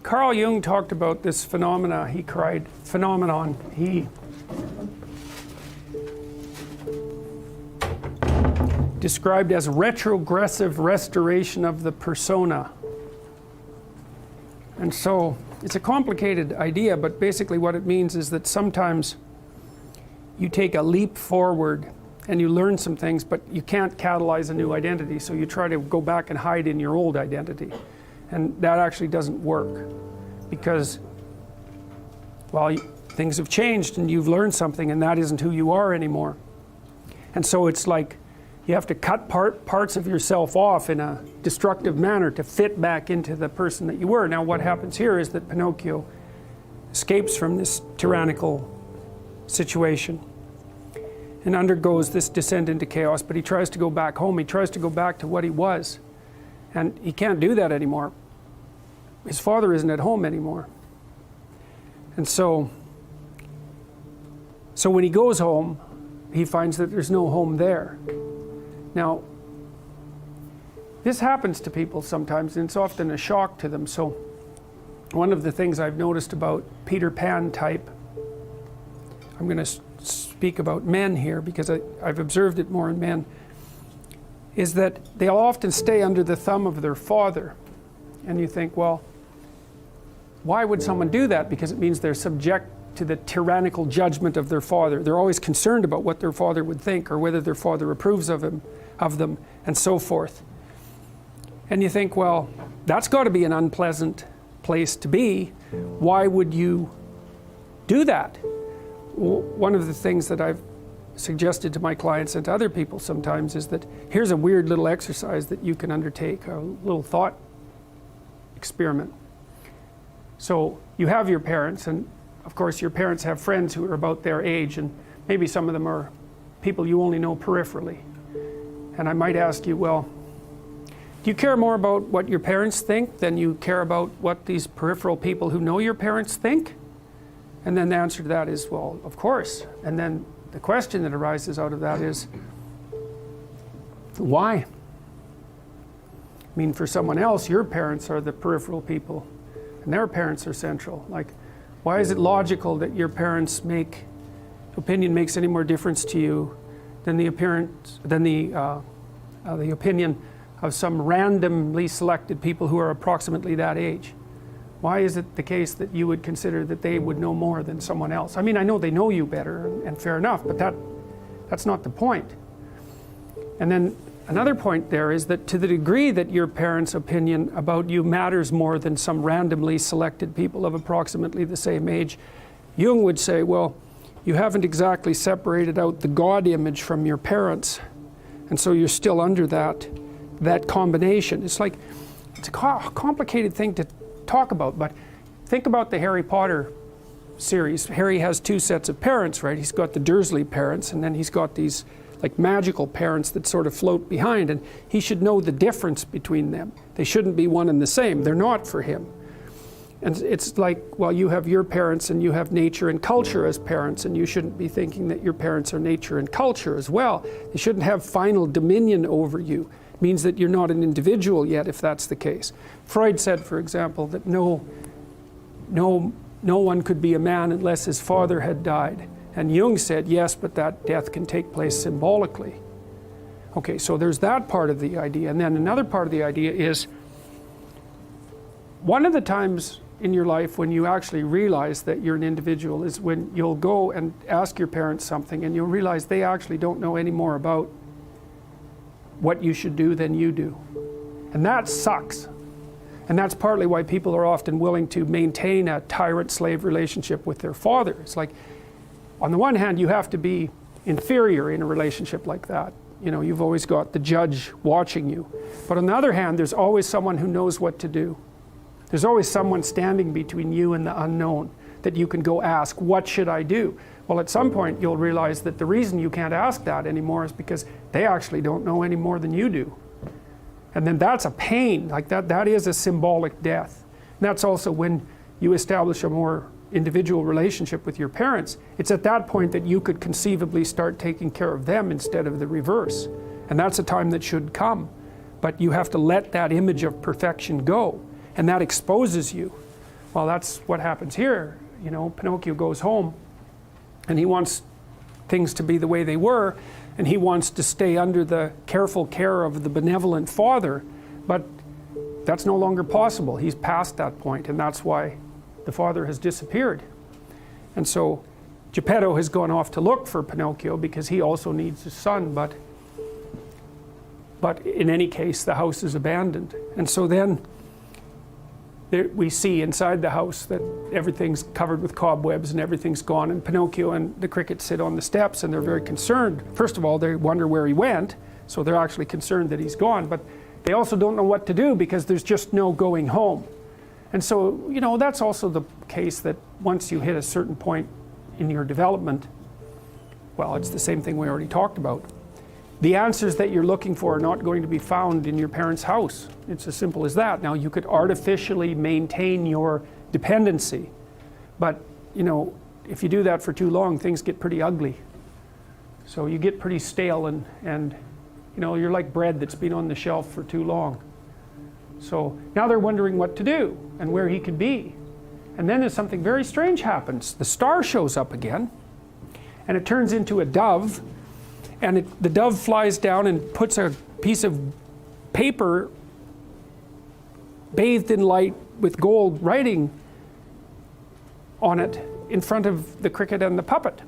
Carl Jung talked about this phenomenon. He described as retrogressive restoration of the persona. And so it's a complicated idea, but basically what it means is that sometimes you take a leap forward and you learn some things, but you can't catalyze a new identity, so you try to go back and hide in your old identity. And that actually doesn't work, because, well, things have changed and you've learned something, and that isn't who you are anymore. And so it's like you have to cut parts of yourself off in a destructive manner to fit back into the person that you were. Now what happens here is that Pinocchio escapes from this tyrannical situation and undergoes this descent into chaos, but he tries to go back home. He tries to go back to what he was, and he can't do that anymore. His father isn't at home anymore. And so when he goes home, he finds that there's no home there. Now, this happens to people sometimes, and it's often a shock to them. So one of the things I've noticed about Peter Pan type, I'm going to speak about men here because I've observed it more in men, is that they'll often stay under the thumb of their father. And you think, well, why would someone do that? Because it means they're subject to the tyrannical judgment of their father. They're always concerned about what their father would think, or whether their father approves of them, and so forth. And you think, well, that's got to be an unpleasant place to be. Why would you do that? Well, one of the things that I've suggested to my clients and to other people sometimes is that here's a weird little exercise that you can undertake, a little thought experiment. So you have your parents, and of course your parents have friends who are about their age, and maybe some of them are people you only know peripherally. And I might ask you, well, do you care more about what your parents think than you care about what these peripheral people who know your parents think? And then the answer to that is, well, of course. And then the question that arises out of that is, why? I mean, for someone else, your parents are the peripheral people, and their parents are central. Like, why is it logical that your parents' opinion makes any more difference to you than the opinion of some randomly selected people who are approximately that age? Why is it the case that you would consider that they would know more than someone else? I mean, I know they know you better, and fair enough, but that's not the point. And then another point there is that to the degree that your parents' opinion about you matters more than some randomly selected people of approximately the same age, Jung would say, well, you haven't exactly separated out the God image from your parents, and so you're still under that combination. It's like, it's a complicated thing to talk about, but think about the Harry Potter series. Harry has two sets of parents, right? He's got the Dursley parents, and then he's got these like magical parents that sort of float behind, and he should know the difference between them. They shouldn't be one and the same. They're not for him. And it's like, well, you have your parents and you have nature and culture as parents, and you shouldn't be thinking that your parents are nature and culture as well. They shouldn't have final dominion over you. It means that you're not an individual yet if that's the case. Freud said, for example, that no one could be a man unless his father had died. And Jung said, yes, but that death can take place symbolically. Okay, so there's that part of the idea. And then another part of the idea is, one of the times in your life when you actually realize that you're an individual is when you'll go and ask your parents something, and you'll realize they actually don't know any more about what you should do than you do. And that sucks. And that's partly why people are often willing to maintain a tyrant-slave relationship with their father. It's like, on the one hand, you have to be inferior in a relationship like that. You know, you've always got the judge watching you. But on the other hand, there's always someone who knows what to do. There's always someone standing between you and the unknown that you can go ask, what should I do? Well, at some point you'll realize that the reason you can't ask that anymore is because they actually don't know any more than you do. And then that's a pain. Like that is a symbolic death. And that's also when you establish a more individual relationship with your parents. It's at that point that you could conceivably start taking care of them instead of the reverse. And that's a time that should come. But you have to let that image of perfection go. And that exposes you. Well, that's what happens here. You know, Pinocchio goes home and he wants things to be the way they were, and he wants to stay under the careful care of the benevolent father, but that's no longer possible. He's past that point, and that's why the father has disappeared. And so Geppetto has gone off to look for Pinocchio because he also needs his son, but in any case the house is abandoned. And so then we see inside the house that everything's covered with cobwebs and everything's gone, and Pinocchio and the cricket sit on the steps and they're very concerned. First of all, they wonder where he went, so they're actually concerned that he's gone, but they also don't know what to do because there's just no going home. And so, you know, that's also the case that once you hit a certain point in your development, well, it's the same thing we already talked about. The answers that you're looking for are not going to be found in your parents' house. It's as simple as that. Now, you could artificially maintain your dependency, but, you know, if you do that for too long, things get pretty ugly. So you get pretty stale and you know, you're like bread that's been on the shelf for too long. So now they're wondering what to do and where he could be. And then there's something very strange happens. The star shows up again, and it turns into a dove, and the dove flies down and puts a piece of paper bathed in light with gold writing on it in front of the cricket and the puppet.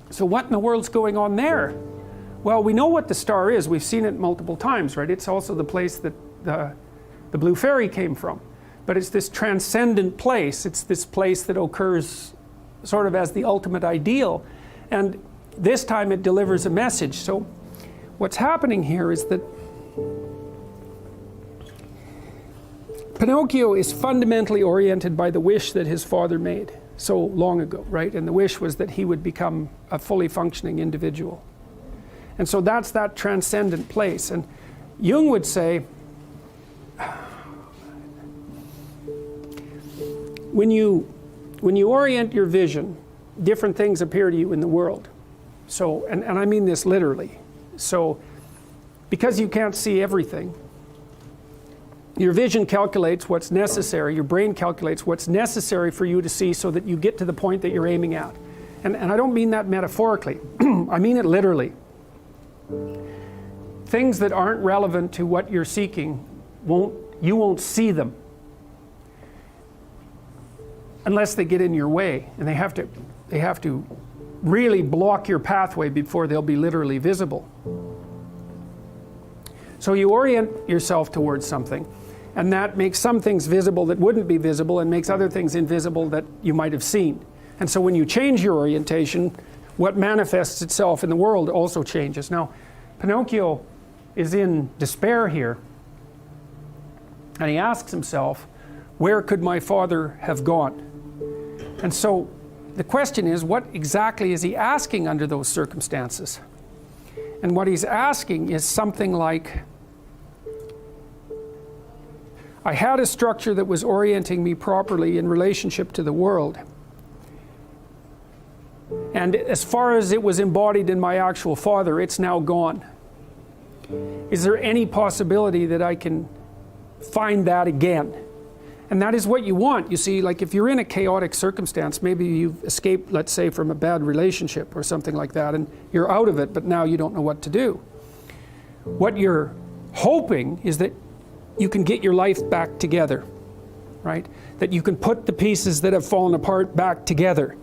So what in the world's going on there? Well, we know what the star is. We've seen it multiple times, right? It's also the place that the Blue Fairy came from. But it's this transcendent place. It's this place that occurs sort of as the ultimate ideal. And this time it delivers a message. So what's happening here is that Pinocchio is fundamentally oriented by the wish that his father made so long ago, right? And the wish was that he would become a fully functioning individual. And so that's that transcendent place. And Jung would say, when you orient your vision, different things appear to you in the world. So, and I mean this literally. So, because you can't see everything, your vision calculates what's necessary, your brain calculates what's necessary for you to see so that you get to the point that you're aiming at. And I don't mean that metaphorically, I mean it literally. Things that aren't relevant to what you're seeking, you won't see them unless they get in your way, and they have to really block your pathway before they'll be literally visible. So you orient yourself towards something, and that makes some things visible that wouldn't be visible, and makes other things invisible that you might have seen. And so when you change your orientation, what manifests itself in the world also changes. Now, Pinocchio is in despair here, and he asks himself, where could my father have gone? And so the question is, what exactly is he asking under those circumstances? And what he's asking is something like, I had a structure that was orienting me properly in relationship to the world. And as far as it was embodied in my actual father, it's now gone. Is there any possibility that I can find that again? And that is what you want. You see, like if you're in a chaotic circumstance, maybe you've escaped, let's say, from a bad relationship or something like that, and you're out of it, but now you don't know what to do. What you're hoping is that you can get your life back together, right? That you can put the pieces that have fallen apart back together.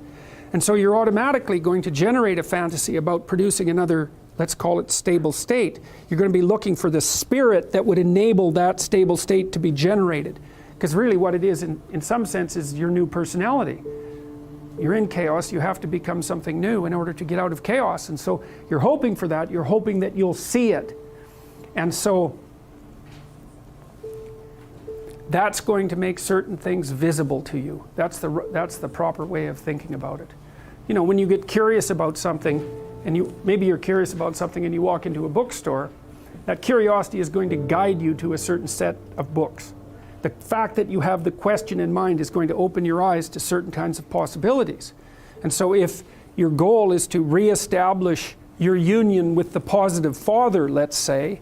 And so you're automatically going to generate a fantasy about producing another, let's call it stable state. You're going to be looking for the spirit that would enable that stable state to be generated. Because really what it is, in some sense, is your new personality. You're in chaos, you have to become something new in order to get out of chaos. And so you're hoping for that, you're hoping that you'll see it. And so that's going to make certain things visible to you. That's the proper way of thinking about it. You know, when you get curious about something, and maybe you're curious about something and you walk into a bookstore, that curiosity is going to guide you to a certain set of books. The fact that you have the question in mind is going to open your eyes to certain kinds of possibilities. And so if your goal is to reestablish your union with the positive father, let's say,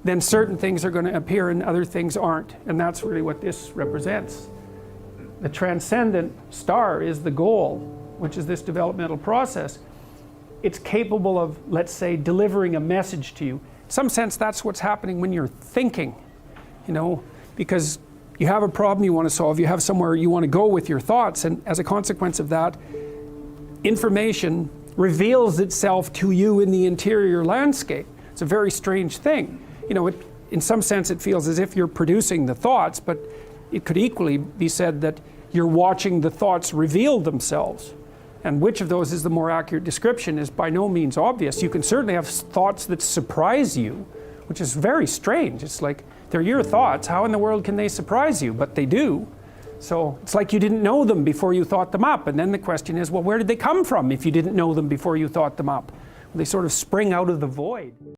then certain things are going to appear and other things aren't. And that's really what this represents. the transcendent star is the goal, which is this developmental process, it's capable of, let's say, delivering a message to you. In some sense, that's what's happening when you're thinking, you know, because you have a problem you want to solve, you have somewhere you want to go with your thoughts, and as a consequence of that, information reveals itself to you in the interior landscape. It's a very strange thing. You know, in some sense it feels as if you're producing the thoughts, but it could equally be said that you're watching the thoughts reveal themselves. And which of those is the more accurate description is by no means obvious. You can certainly have thoughts that surprise you, which is very strange. It's like, they're your thoughts, how in the world can they surprise you? But they do. So it's like you didn't know them before you thought them up. And then the question is, well, where did they come from if you didn't know them before you thought them up? Well, they sort of spring out of the void.